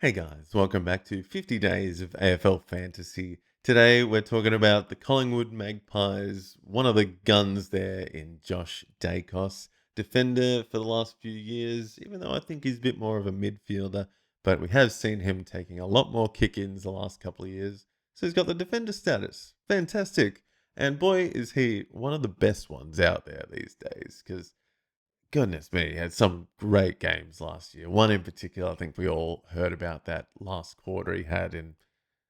Hey guys, welcome back to 50 Days of AFL Fantasy. Today we're talking about the Collingwood Magpies, one of the guns there in Josh Daicos, defender for the last few years, even though I think he's a bit more of a midfielder, but we have seen him taking a lot more kick-ins the last couple of years. So he's got the defender status. Fantastic. And boy, is he one of the best ones out there these days, because goodness me, he had some great games last year. One in particular, I think we all heard about that last quarter he had in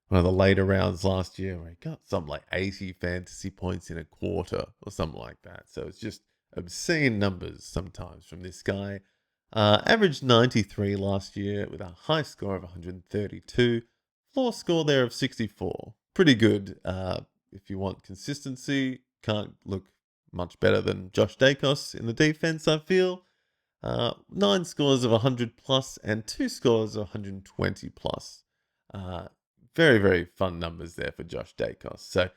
one of the later rounds last year, where he got something like 80 fantasy points in a quarter or something like that. So it's just obscene numbers sometimes from this guy. Averaged 93 last year with a high score of 132, floor score there of 64. Pretty good. If you want consistency, can't look much better than Josh Daicos in the defense, I feel. 9 scores of 100 plus and 2 scores of 120 plus. Uh, Very, very fun numbers there for Josh Daicos. So,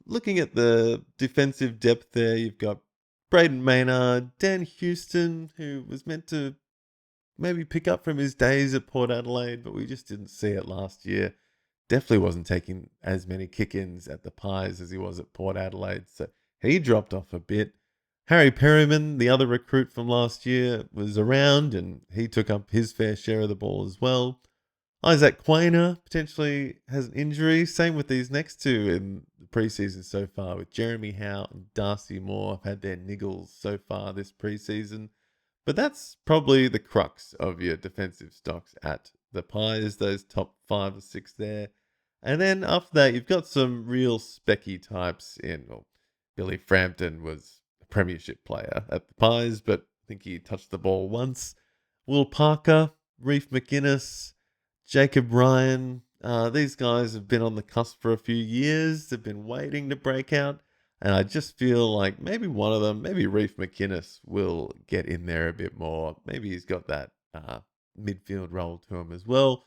looking at the defensive depth there, you've got Braden Maynard, Dan Houston, who was meant to maybe pick up from his days at Port Adelaide, but we just didn't see it last year. Definitely wasn't taking as many kick-ins at the Pies as he was at Port Adelaide, so he dropped off a bit. Harry Perryman, the other recruit from last year, was around and he took up his fair share of the ball as well. Isaac Quainer potentially has an injury. Same with these next two in the preseason so far, with Jeremy Howe and Darcy Moore have had their niggles so far this preseason. But that's probably the crux of your defensive stocks at the Pies, those top 5 or 6 there. And then after that, you've got some real specky types in. Well, Billy Frampton was a premiership player at the Pies, but I think he touched the ball once. Will Parker, Reef McInnes, Jacob Ryan. These guys have been on the cusp for a few years. They've been waiting to break out. And I just feel like maybe one of them, maybe Reef McInnes, will get in there a bit more. Maybe he's got that midfield role to him as well.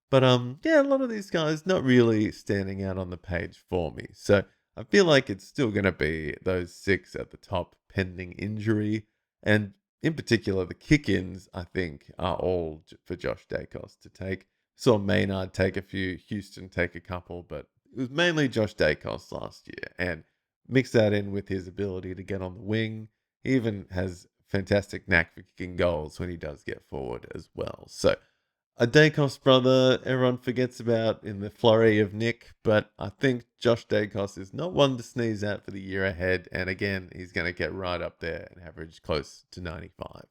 But yeah, a lot of these guys not really standing out on the page for me. So I feel like it's still going to be those 6 at the top, pending injury. And in particular, the kick-ins, I think, are all for Josh Daicos to take. Saw Maynard take a few, Houston take a couple, but it was mainly Josh Daicos last year. And mix that in with his ability to get on the wing. He even has fantastic knack for kicking goals when he does get forward as well. So a Daicos brother everyone forgets about in the flurry of Nick, but I think Josh Daicos is not one to sneeze at for the year ahead. And again, he's going to get right up there and average close to 95.